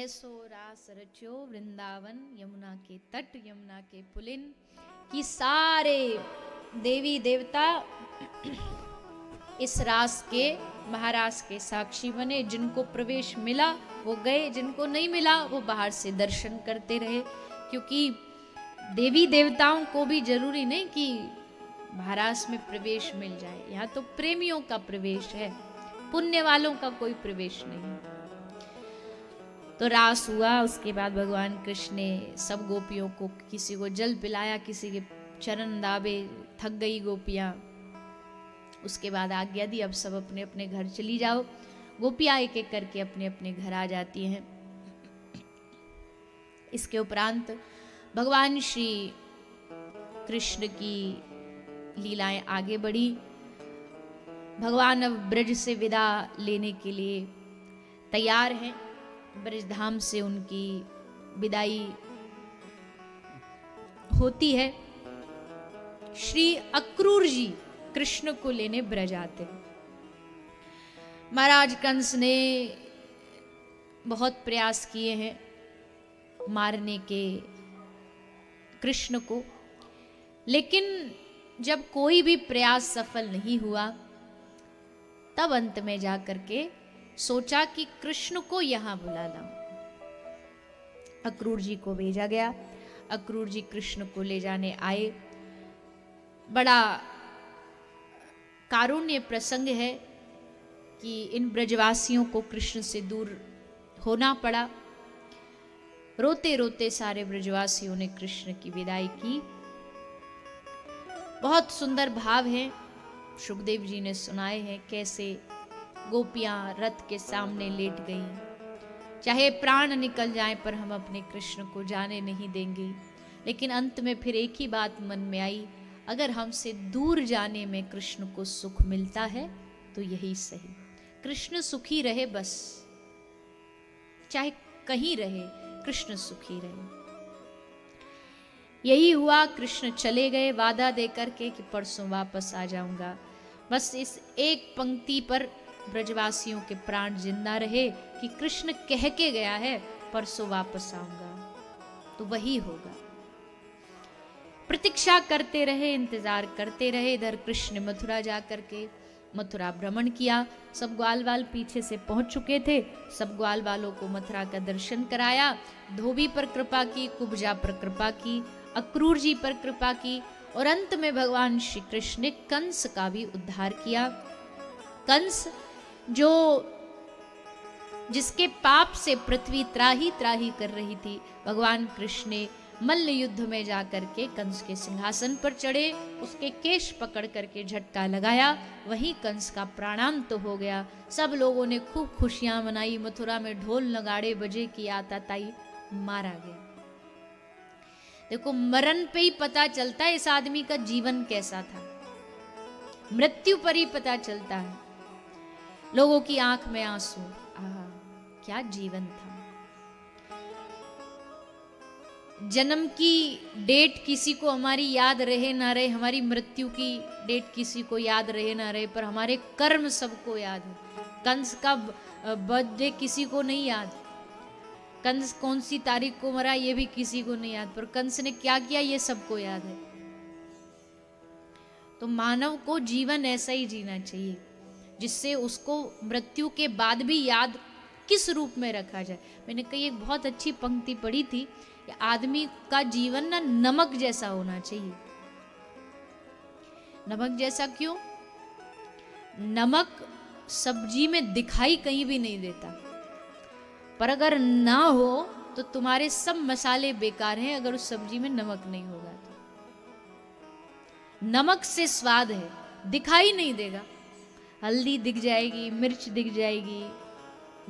ऐसो रास रच्यो वृंदावन यमुना के तट यमुना के पुलिन कि सारे देवी देवता इस रास के महारास के साक्षी बने। जिनको प्रवेश मिला वो गए, जिनको नहीं मिला वो बाहर से दर्शन करते रहे। क्योंकि देवी देवताओं को भी जरूरी नहीं कि महारास में प्रवेश मिल जाए, यहाँ तो प्रेमियों का प्रवेश है, पुण्य वालों का कोई प्रवेश नहीं। तो रास हुआ, उसके बाद भगवान कृष्ण ने सब गोपियों को, किसी को जल पिलाया, किसी के चरण दाबे, थक गई गोपियां। उसके बाद आज्ञा दी अब सब अपने अपने घर चली जाओ। गोपियां एक एक करके अपने अपने घर आ जाती हैं। इसके उपरांत भगवान श्री कृष्ण की लीलाएं आगे बढ़ी। भगवान अब ब्रज से विदा लेने के लिए तैयार हैं। ब्रजधाम से उनकी विदाई होती है। श्री अक्रूर जी कृष्ण को लेने ब्रज आते हैं। महाराज कंस ने बहुत प्रयास किए हैं मारने के कृष्ण को, लेकिन जब कोई भी प्रयास सफल नहीं हुआ तब अंत में जाकर के सोचा कि कृष्ण को यहां बुला लाऊं। अक्रूर जी को भेजा गया। अक्रूर जी कृष्ण को ले जाने आए। बड़ा कारुण्य प्रसंग है कि इन ब्रजवासियों को कृष्ण से दूर होना पड़ा। रोते रोते सारे ब्रजवासियों ने कृष्ण की विदाई की। बहुत सुंदर भाव है, सुखदेव जी ने सुनाए हैं कैसे गोपियां रथ के सामने लेट गईं। चाहे प्राण निकल जाएं पर हम अपने कृष्ण को जाने नहीं देंगे। लेकिन अंत में फिर एक ही बात मन में आई, अगर हमसे दूर जाने में कृष्ण को सुख मिलता है तो यही सही। कृष्ण सुखी रहे, बस चाहे कहीं रहे कृष्ण सुखी रहे। यही हुआ। कृष्ण चले गए वादा देकर के कि परसों वापस आ जाऊंगा। बस इस एक पंक्ति पर ब्रजवासियों के प्राण जिंदा रहे कि कृष्ण कह के गया है परसों वापस आऊंगा, तो वही होगा। प्रतीक्षा करते रहे, इंतजार करते रहे। इधर कृष्ण मथुरा जाकर के मथुरा भ्रमण किया। सब ग्वाल वाल पीछे से पहुंच चुके थे। सब ग्वाल वालों को मथुरा का दर्शन कराया। धोबी पर कृपा की, कुब्जा पर कृपा की, अक्रूर जी पर कृपा की, और अंत में भगवान श्री कृष्ण ने कंस का भी उद्धार किया। कंस जो जिसके पाप से पृथ्वी त्राही त्राही कर रही थी, भगवान कृष्ण ने मल्ल युद्ध में जाकर के कंस के सिंहासन पर चढ़े, उसके केश पकड़ करके झटका लगाया, वहीं कंस का प्राणांत तो हो गया। सब लोगों ने खूब खुशियां मनाई। मथुरा में ढोल नगाड़े बजे की आताताई, मारा गया। देखो, मरण पे ही पता चलता है इस आदमी का जीवन कैसा था। मृत्यु पर ही पता चलता है। लोगों की आंख में आंसू, आहा क्या जीवन था। जन्म की डेट किसी को हमारी याद रहे ना रहे, हमारी मृत्यु की डेट किसी को याद रहे ना रहे, पर हमारे कर्म सबको याद है। कंस का बर्थडे किसी को नहीं याद, कंस कौन सी तारीख को मरा ये भी किसी को नहीं याद, पर कंस ने क्या किया ये सबको याद है। तो मानव को जीवन ऐसा ही जीना चाहिए जिससे उसको मृत्यु के बाद भी याद किस रूप में रखा जाए। मैंने कई एक बहुत अच्छी पंक्ति पढ़ी थी, आदमी का जीवन ना नमक जैसा होना चाहिए। नमक जैसा क्यों? नमक सब्जी में दिखाई कहीं भी नहीं देता, पर अगर ना हो तो तुम्हारे सब मसाले बेकार हैं अगर उस सब्जी में नमक नहीं होगा तो। नमक से स्वाद है, दिखाई नहीं देगा। हल्दी दिख जाएगी, मिर्च दिख जाएगी,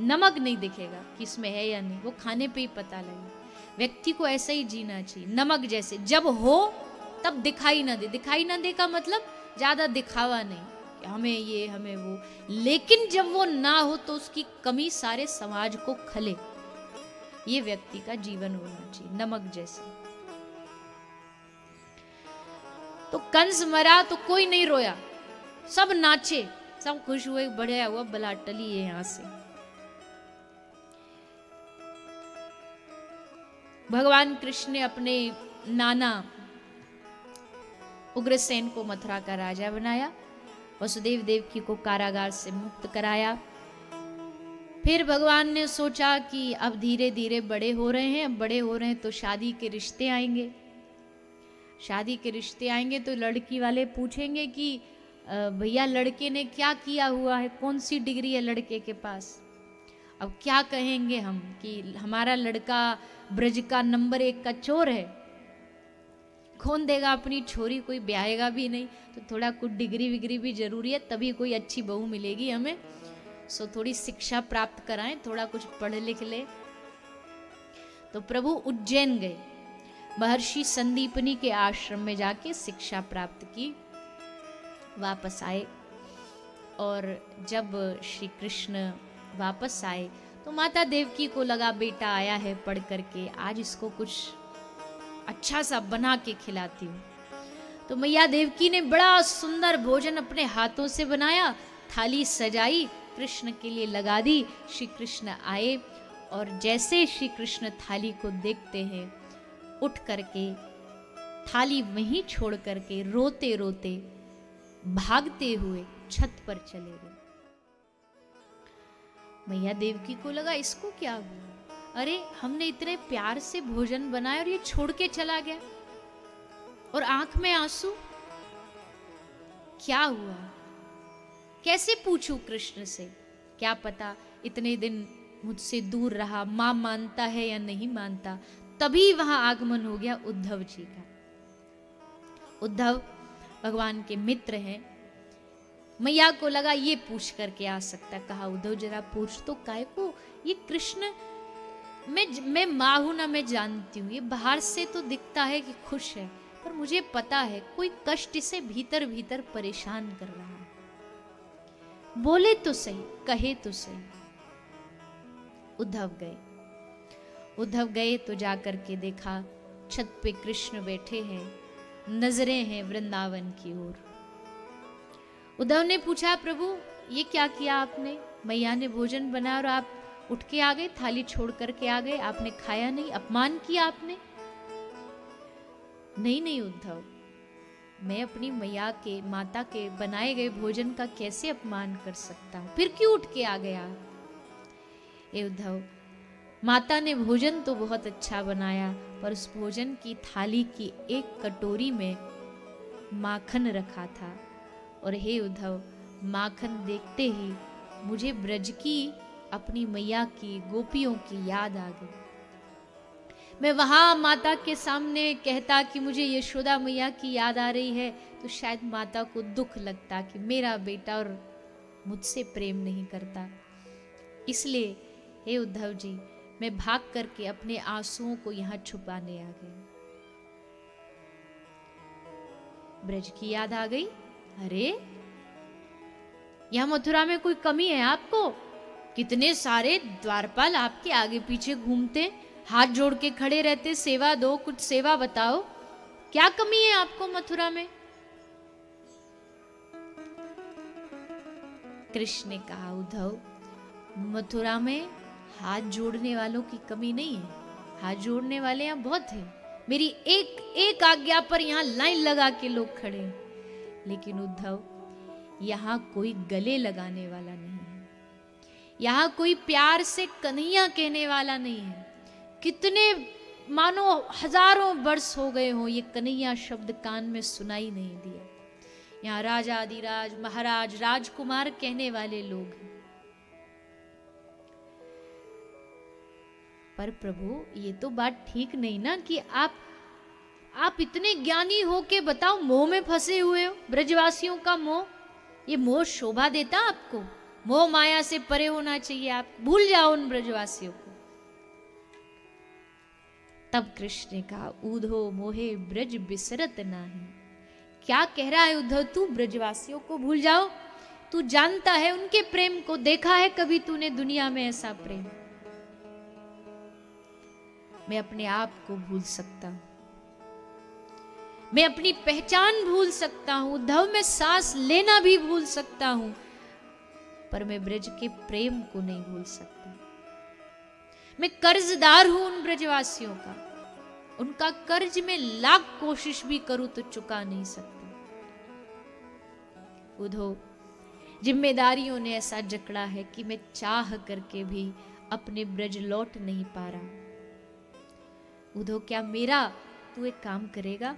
नमक नहीं दिखेगा कि इसमें है या नहीं, वो खाने पे ही पता लगेगा। व्यक्ति को ऐसा ही जीना चाहिए, नमक जैसे। जब हो तब दिखाई ना दे। दिखाई ना दे का मतलब ज्यादा दिखावा नहीं कि हमें ये हमें वो, लेकिन जब वो ना हो तो उसकी कमी सारे समाज को खले। ये व्यक्ति का जीवन होना चाहिए, नमक जैसा। तो कंस मरा तो कोई नहीं रोया, सब नाचे, सब खुश हुए, बढ़िया हुआ, बला टली है यहां से। भगवान कृष्ण ने अपने नाना उग्रसेन को मथुरा का राजा बनाया, वसुदेव देवकी को कारागार से मुक्त कराया। फिर भगवान ने सोचा कि अब धीरे धीरे बड़े हो रहे हैं, अब बड़े हो रहे हैं तो शादी के रिश्ते आएंगे। शादी के रिश्ते आएंगे तो लड़की वाले पूछेंगे कि भैया लड़के ने क्या किया हुआ है, कौन सी डिग्री है लड़के के पास। अब क्या कहेंगे हम कि हमारा लड़का ब्रज का नंबर 1 का चोर है, कौन देगा अपनी छोरी, कोई ब्याहेगा भी नहीं। तो थोड़ा कुछ डिग्री विग्री भी जरूरी है, तभी कोई अच्छी बहू मिलेगी हमें। सो थोड़ी शिक्षा प्राप्त कराएं, थोड़ा कुछ पढ़ लिख ले। तो प्रभु उज्जैन गए, महर्षि संदीपनी के आश्रम में जाके शिक्षा प्राप्त की, वापस आए। और जब श्री कृष्ण वापस आए तो माता देवकी को लगा बेटा आया है पढ़ करके, आज इसको कुछ अच्छा सा बना के खिलाती हूँ। तो मैया देवकी ने बड़ा सुंदर भोजन अपने हाथों से बनाया, थाली सजाई, कृष्ण के लिए लगा दी। श्री कृष्ण आए और जैसे श्री कृष्ण थाली को देखते हैं, उठ करके थाली वहीं छोड़ करके रोते रोते भागते हुए छत पर चले गए। मैया देवकी को लगा इसको क्या हुआ, अरे हमने इतने प्यार से भोजन बनाया और ये छोड़ के चला गया, और आंख में आंसू, क्या हुआ, कैसे पूछूं कृष्ण से, क्या पता इतने दिन मुझसे दूर रहा, मां मानता है या नहीं मानता। तभी वहां आगमन हो गया उद्धव जी का। उद्धव भगवान के मित्र हैं। मैया को लगा ये पूछ करके आ सकता, कहा उद्धव जरा पूछ तो काय को, ये कृष्ण मैं माँ हूं ना, मैं जानती हूँ, ये बाहर से तो दिखता है कि खुश है, पर मुझे पता है कोई कष्ट इसे भीतर भीतर परेशान कर रहा है, बोले तो सही, कहे तो सही। उद्धव गए तो जाकर के देखा छत पे कृष्ण बैठे हैं, नजरें हैं वृंदावन की ओर। उद्धव ने पूछा प्रभु ये क्या किया आपने, मैया ने भोजन बनाया और आप उठ के आ गए, थाली छोड़ करके आ गए, आपने खाया नहीं, अपमान किया आपने। नहीं उद्धव, मैं अपनी मैया के माता के बनाए गए भोजन का कैसे अपमान कर सकता हूं, फिर क्यों उठ के आ गया। ए उद्धव, माता ने भोजन तो बहुत अच्छा बनाया, पर उस भोजन की थाली की एक कटोरी में माखन रखा था, और हे उद्धव, माखन देखते ही मुझे ब्रज की, अपनी मैया की, गोपियों की याद आ गई। मैं वहां माता के सामने कहता कि मुझे यशोदा मैया की याद आ रही है, तो शायद माता को दुख लगता कि मेरा बेटा और मुझसे प्रेम नहीं करता। इसलिए हे उद्धव जी, मैं भाग करके अपने आंसुओं को यहां छुपाने आ गई। ब्रज की याद आ गई, अरे यहां मथुरा में कोई कमी है आपको, कितने सारे द्वारपाल आपके आगे पीछे घूमते, हाथ जोड़ के खड़े रहते, सेवा दो, कुछ सेवा बताओ, क्या कमी है आपको मथुरा में। कृष्ण ने कहा उद्धव, मथुरा में हाथ जोड़ने वालों की कमी नहीं है, हाथ जोड़ने वाले यहां बहुत हैं, मेरी एक आज्ञा पर यहां लाइन लगा के लोग खड़े हैं, लेकिन उद्धव यहां कोई गले लगाने वाला नहीं है, यहां कोई प्यार से कन्हैया कहने वाला नहीं है। कितने मानो हजारों वर्ष हो गए हों, ये कन्हैया शब्द कान में सुनाई नहीं दिया। यहाँ राजा अधिराज, महाराज, राजकुमार कहने वाले लोग हैं। पर प्रभु ये तो बात ठीक नहीं ना कि आप इतने ज्ञानी हो के बताओ मोह में फंसे हुए हो, ब्रजवासियों का मोह, ये मोह शोभा देता आपको, मोह माया से परे होना चाहिए, आप भूल जाओ उन ब्रजवासियों को। तब कृष्ण ने कहा उद्धव मोहे ब्रज बिसरत नाही। क्या कह रहा है उद्धव, तू ब्रजवासियों को भूल जाओ, तू जानता है उनके प्रेम को, देखा है कभी तूने दुनिया में ऐसा प्रेम। मैं अपने आप को भूल सकता हूं, मैं अपनी पहचान भूल सकता हूं उद्धव, मैं सांस लेना भी भूल सकता हूं, पर मैं ब्रज के प्रेम को नहीं भूल सकता। मैं कर्जदार हूं उन ब्रजवासियों का, उनका कर्ज मैं लाख कोशिश भी करूं तो चुका नहीं सकती। उद्धव, जिम्मेदारियों ने ऐसा जकड़ा है कि मैं चाह करके भी अपने ब्रज लौट नहीं पा रहा। उद्धव, क्या मेरा तू एक काम करेगा,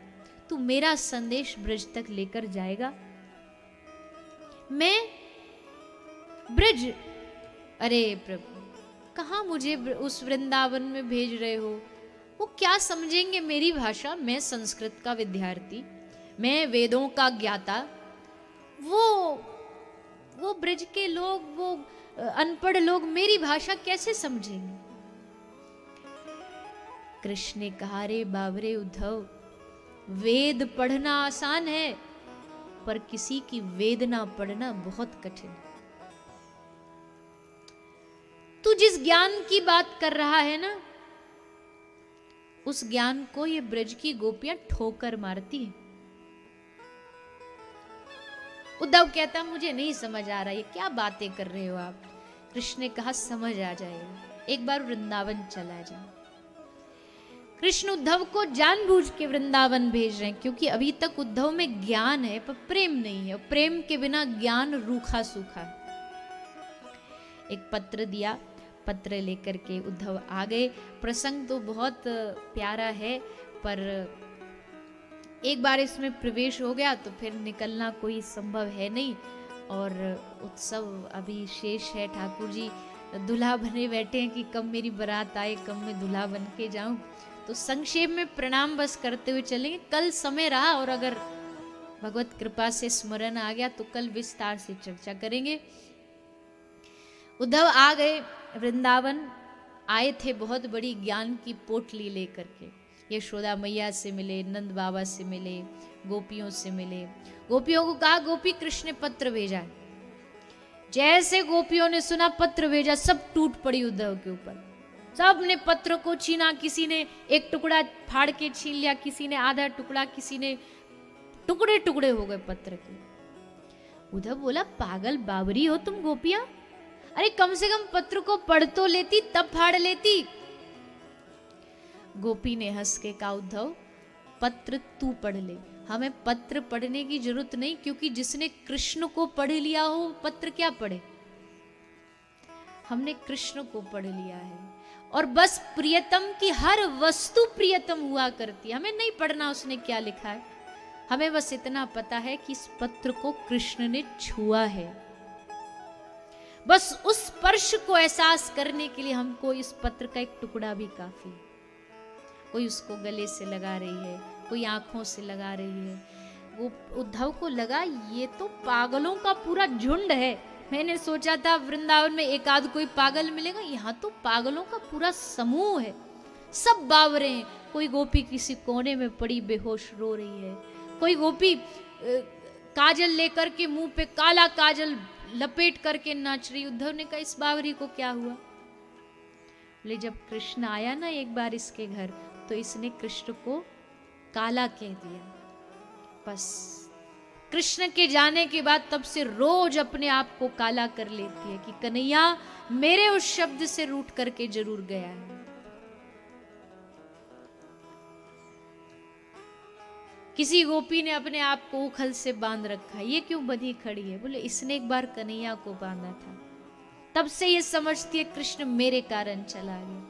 तू मेरा संदेश ब्रज तक लेकर जाएगा? मैं ब्रज, अरे प्रभु, कहाँ मुझे उस वृंदावन में भेज रहे हो? वो क्या समझेंगे मेरी भाषा? मैं संस्कृत का विद्यार्थी, मैं वेदों का ज्ञाता, वो ब्रज के लोग, वो अनपढ़ लोग मेरी भाषा कैसे समझेंगे? कृष्ण ने कहा, रे बाबरे उद्धव, वेद पढ़ना आसान है, पर किसी की वेदना पढ़ना बहुत कठिन है। तू जिस ज्ञान की बात कर रहा है ना, उस ज्ञान को ये ब्रज की गोपियां ठोकर मारती है। उद्धव कहता, मुझे नहीं समझ आ रहा, ये क्या बातें कर रहे हो आप? कृष्ण ने कहा, समझ आ जाएगा, एक बार वृंदावन चला जा। कृष्ण उद्धव को जानबूझ के वृंदावन भेज रहे हैं, क्योंकि अभी तक उद्धव में ज्ञान है पर प्रेम नहीं है। प्रेम के बिना ज्ञान रूखा सूखा है। एक पत्र दिया, पत्र लेकर के उद्धव आ गए। प्रसंग तो बहुत प्यारा है, पर एक बार इसमें प्रवेश हो गया तो फिर निकलना कोई संभव है नहीं। और उत्सव अभी शेष है, ठाकुर जी दूल्हा बने बैठे हैं कि कब मेरी बारात आए, कब मैं दूल्हा बन के जाऊं। तो संक्षेप में प्रणाम बस करते हुए चलेंगे। कल समय रहा और अगर भगवत कृपा से स्मरण आ गया तो कल विस्तार से चर्चा करेंगे। उद्धव आ गए वृंदावन, आए थे बहुत बड़ी ज्ञान की पोटली लेकर के। यशोदा मैया से मिले, नंद बाबा से मिले, गोपियों से मिले। गोपियों को कहा, गोपी कृष्ण ने पत्र भेजा है। जैसे गोपियों ने सुना पत्र भेजा, सब टूट पड़ी उद्धव के ऊपर। सब ने पत्र को छीना, किसी ने एक टुकड़ा फाड़ के छीन लिया, किसी ने आधा टुकड़ा, किसी ने टुकड़े टुकड़े हो गए पत्र के। उद्धव बोला, पागल बावरी हो तुम गोपियां, अरे कम से कम पत्र को पढ़ तो लेती, तब फाड़ लेती। गोपी ने हंस के कहा, उद्धव पत्र तू पढ़ ले, हमें पत्र पढ़ने की जरूरत नहीं, क्योंकि जिसने कृष्ण को पढ़ लिया हो पत्र क्या पढ़े। हमने कृष्ण को पढ़ लिया है, और बस प्रियतम की हर वस्तु प्रियतम हुआ करती है। हमें नहीं पढ़ना उसने क्या लिखा है, हमें बस इतना पता है कि इस पत्र को कृष्ण ने छुआ है। बस उस स्पर्श को एहसास करने के लिए हमको इस पत्र का एक टुकड़ा भी काफी है। कोई उसको गले से लगा रही है, कोई आंखों से लगा रही है। वो उद्धव को लगा ये तो पागलों का पूरा झुंड है। मैंने सोचा था वृंदावन में एक आध कोई पागल मिलेगा, यहाँ तो पागलों का पूरा समूह है, सब बावरे हैं। कोई गोपी किसी कोने में पड़ी बेहोश रो रही है, कोई गोपी काजल लेकर के मुंह पे काला काजल लपेट करके नाच रही। उद्धव ने कहा, इस बावरी को क्या हुआ? बोले, जब कृष्ण आया ना एक बार इसके घर, तो इसने कृष्ण को काला कह दिया। बस कृष्ण के जाने के बाद तब से रोज अपने आप को काला कर लेती है कि कन्हैया मेरे उस शब्द से रूठ करके जरूर गया है। किसी गोपी ने अपने आप को उखल से बांध रखा है, ये क्यों बंधी खड़ी है? बोले, इसने एक बार कन्हैया को बांधा था, तब से ये समझती है कृष्ण मेरे कारण चला गया।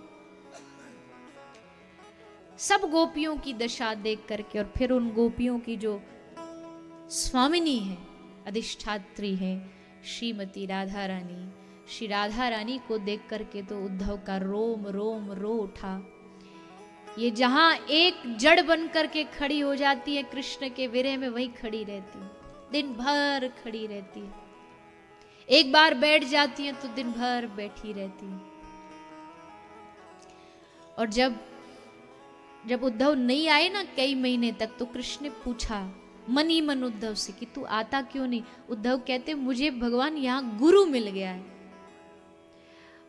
सब गोपियों की दशा देख करके, और फिर उन गोपियों की जो स्वामिनी है, अधिष्ठात्री है, श्रीमती राधा रानी, श्री राधा रानी को देख करके तो उद्धव का रोम रोम रो उठा। ये जहां एक जड़ बन करके खड़ी हो जाती है कृष्ण के विरह में, वहीं खड़ी रहती है, दिन भर खड़ी रहती है। एक बार बैठ जाती है तो दिन भर बैठी रहती है। और जब उद्धव नहीं आए ना कई महीने तक, तो कृष्ण ने पूछा मन ही मन उद्धव से कि तू आता क्यों नहीं? उद्धव कहते, मुझे भगवान यहाँ गुरु मिल गया है।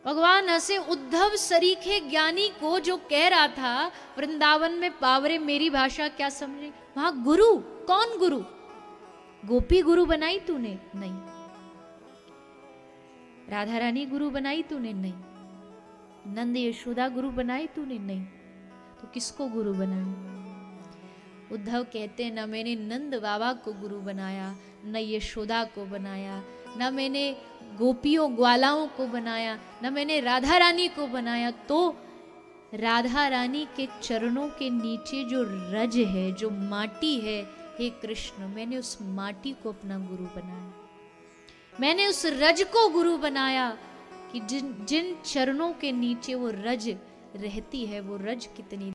भगवान हंसे। उद्धव सरीखे ज्ञानी को जो कह रहा था वृंदावन में पावरे मेरी भाषा क्या समझे, वहां गुरु, कौन गुरु? गोपी गुरु बनाई तूने? नहीं। राधा रानी गुरु बनाई तूने? नहीं। नंद यशोदा गुरु बनाई तूने? नहीं। तो किसको गुरु बनाए? उद्धव कहते हैं, न मैंने नंद बाबा को गुरु बनाया, न यशोदा को बनाया, न मैंने गोपियों ग्वालाओं को बनाया, न मैंने राधा रानी को बनाया, तो राधा रानी के चरणों के नीचे जो रज है, जो माटी है, हे कृष्ण, मैंने उस माटी को अपना गुरु बनाया। मैंने उस रज को गुरु बनाया कि जिन जिन चरणों के नीचे वो रज रहती है, वो रज कितनी